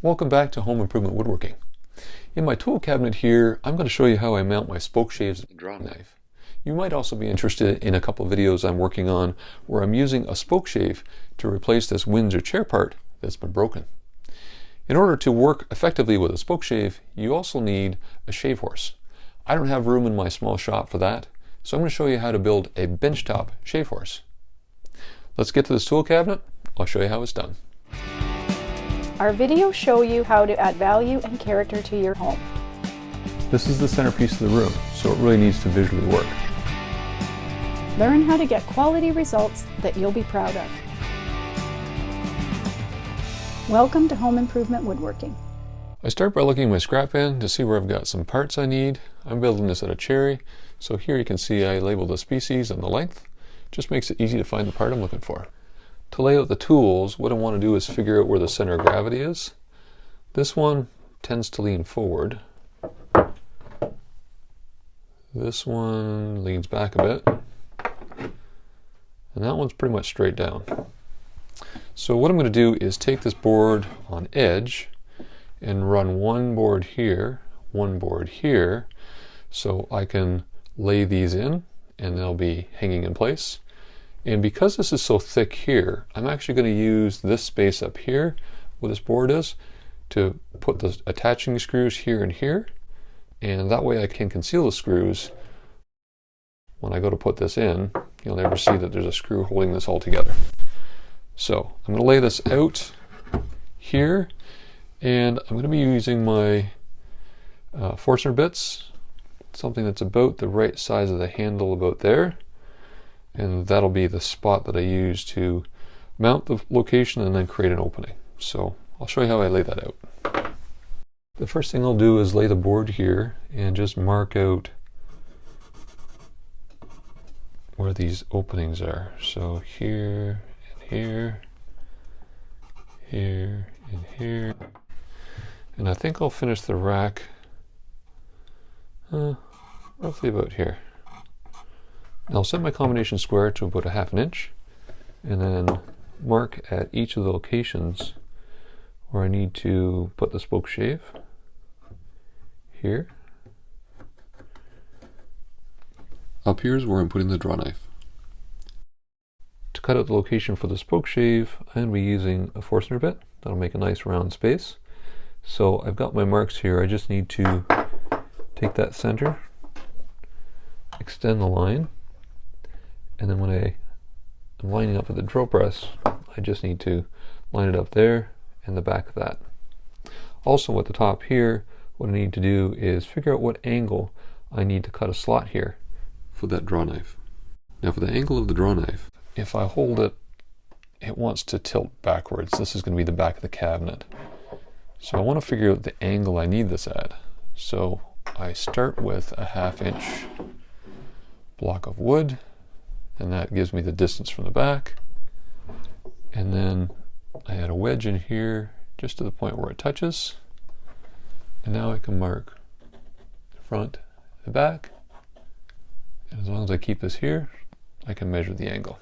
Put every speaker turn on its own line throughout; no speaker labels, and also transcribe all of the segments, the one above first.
Welcome back to Home Improvement Woodworking. In my tool cabinet here, I'm going to show you how I mount my Spokeshave's draw knife. You might also be interested in a couple of videos I'm working on where I'm using a Spokeshave to replace this Windsor chair part that's been broken. In order to work effectively with a Spokeshave, you also need a shave horse. I don't have room in my small shop for that, so I'm going to show you how to build a benchtop shave horse. Let's get to this tool cabinet. I'll show you how it's done.
Our videos show you how to add value and character to your home.
This is the centerpiece of the room, so it really needs to visually work.
Learn how to get quality results that you'll be proud of. Welcome to Home Improvement Woodworking.
I start by looking at my scrap bin to see where I've got some parts I need. I'm building this out of cherry, so here you can see I labeled the species and the length. Just makes it easy to find the part I'm looking for. To lay out the tools, what I want to do is figure out where the center of gravity is. This one tends to lean forward. This one leans back a bit. And that one's pretty much straight down. So what I'm going to do is take this board on edge and run one board here, so I can lay these in and they'll be hanging in place. And because this is so thick here, I'm actually going to use this space up here, where this board is, to put the attaching screws here and here. And that way I can conceal the screws. When I go to put this in, you'll never see that there's a screw holding this all together. So I'm going to lay this out here, and I'm going to be using my Forstner bits, something that's about the right size of the handle about there. And that'll be the spot that I use to mount the location and then create an opening. So I'll show you how I lay that out. The first thing I'll do is lay the board here and just mark out where these openings are. So here and here, here and here. And I think I'll finish the rack roughly about here. I'll set my combination square to about 1/2 inch and then mark at each of the locations where I need to put the Spokeshave. Here. Up here is where I'm putting the draw knife. To cut out the location for the Spokeshave, I'm going to be using a Forstner bit. That'll make a nice round space. So I've got my marks here. I just need to take that center, extend the line, and then when I'm lining up with the drill press, I just need to line it up there and the back of that. Also at the top here, what I need to do is figure out what angle I need to cut a slot here for that draw knife. Now for the angle of the draw knife, if I hold it, it wants to tilt backwards. This is going to be the back of the cabinet. So I want to figure out the angle I need this at. So I start with a 1/2 inch block of wood, and that gives me the distance from the back. And then I add a wedge in here just to the point where it touches. And now I can mark the front and the back. And as long as I keep this here, I can measure the angle.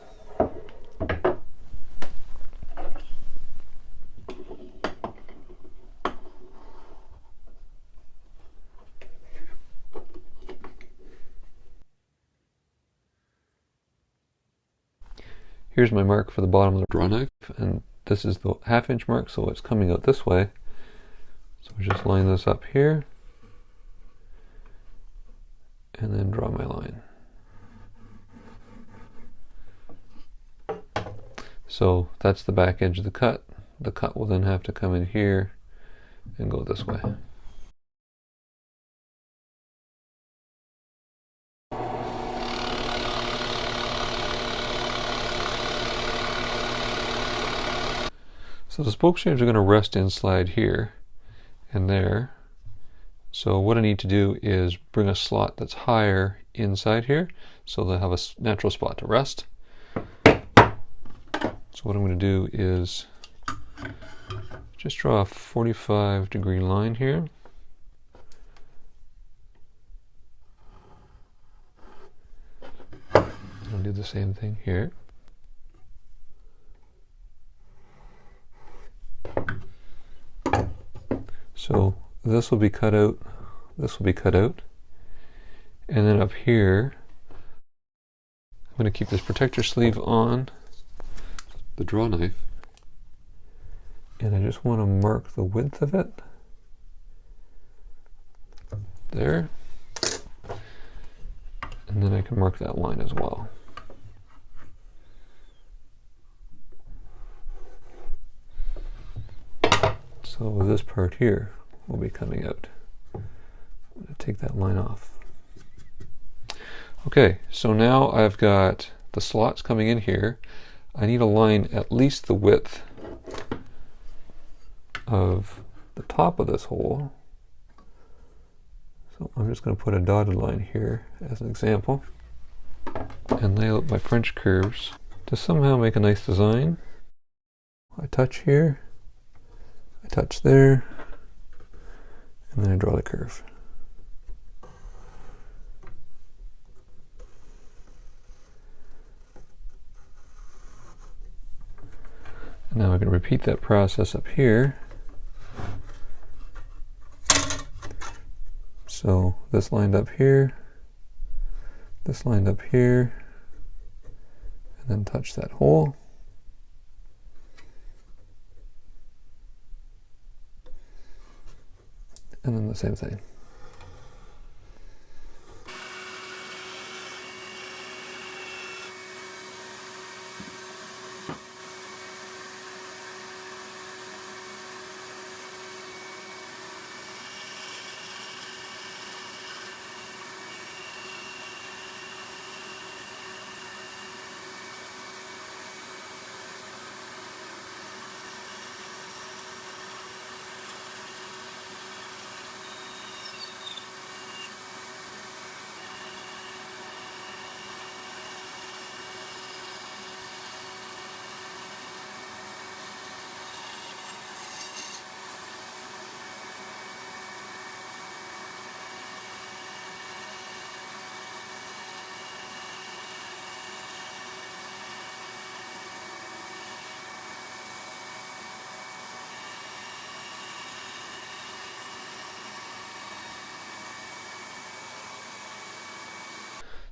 Here's my mark for the bottom of the draw knife, and this is the 1/2 inch mark, so it's coming out this way. So we just line this up here, and then draw my line. So that's the back edge of the cut. The cut will then have to come in here and go this way. So the Spokeshaves are going to rest and slide here and there. So what I need to do is bring a slot that's higher inside here so they'll have a natural spot to rest. So what I'm going to do is just draw a 45-degree line here. I'll do the same thing here. So this will be cut out, this will be cut out, and then up here I'm going to keep this protector sleeve on the draw knife, and I just want to mark the width of it there, and then I can mark that line as well. So this part here will be coming out. I'm going to take that line off. Okay, so now I've got the slots coming in here. I need a line at least the width of the top of this hole. So I'm just going to put a dotted line here as an example and lay out my French curves to somehow make a nice design. I touch here, I touch there, and then I draw the curve. And now I can repeat that process up here. So this lined up here, this lined up here, and then touch that hole. And then the same thing.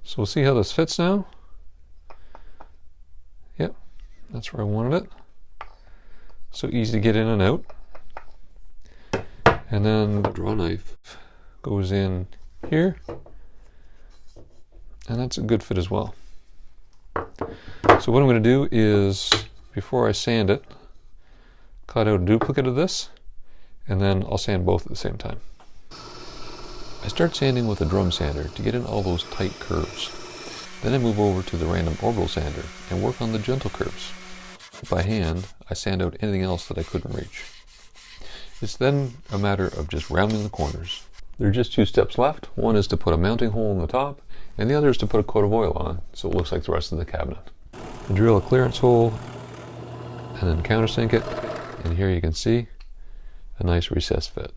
So we'll see how this fits now. Yep, that's where I wanted it. So easy to get in and out. And then the draw knife goes in here. And that's a good fit as well. So what I'm going to do is, before I sand it, cut out a duplicate of this, and then I'll sand both at the same time. I start sanding with a drum sander to get in all those tight curves. Then I move over to the random orbital sander and work on the gentle curves. By hand, I sand out anything else that I couldn't reach. It's then a matter of just rounding the corners. There are just two steps left. One is to put a mounting hole in the top, and the other is to put a coat of oil on so it looks like the rest of the cabinet. I drill a clearance hole and then countersink it, and here you can see a nice recessed fit.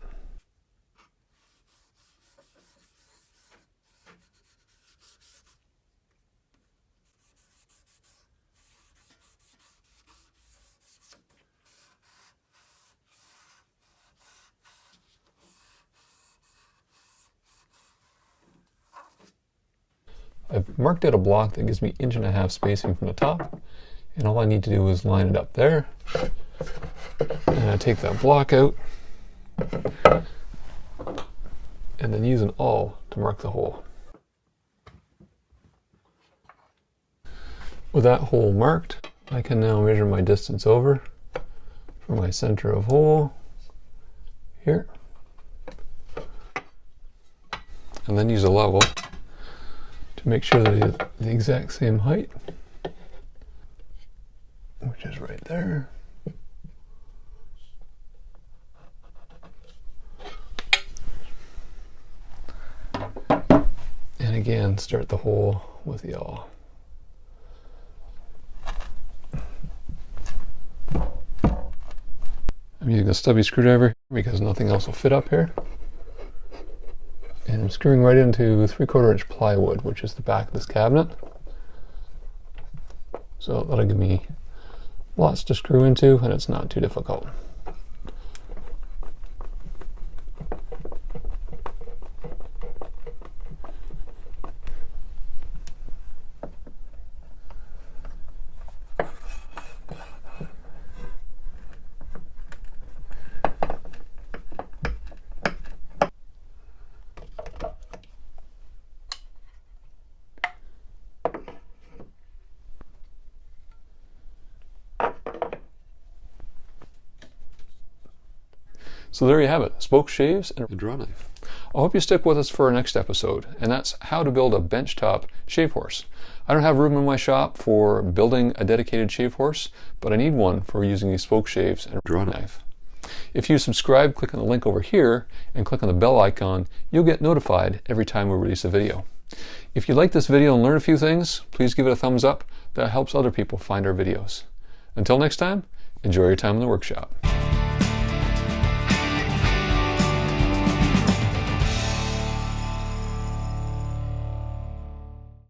I've marked out a block that gives me 1.5 inch spacing from the top, and all I need to do is line it up there. And I take that block out, and then use an awl to mark the hole. With that hole marked, I can now measure my distance over from my center of hole here, and then use a level to make sure that it's the exact same height, which is right there. And again, start the hole with the awl. I'm using a stubby screwdriver because nothing else will fit up here. And I'm screwing right into 3/4 inch plywood, which is the back of this cabinet. So that'll give me lots to screw into, and it's not too difficult. So there you have it, spoke shaves and a draw knife. I hope you stick with us for our next episode, and that's how to build a benchtop shave horse. I don't have room in my shop for building a dedicated shave horse, but I need one for using these spoke shaves and a draw knife. If you subscribe, click on the link over here and click on the bell icon, you'll get notified every time we release a video. If you like this video and learn a few things, please give it a thumbs up. That helps other people find our videos. Until next time, enjoy your time in the workshop.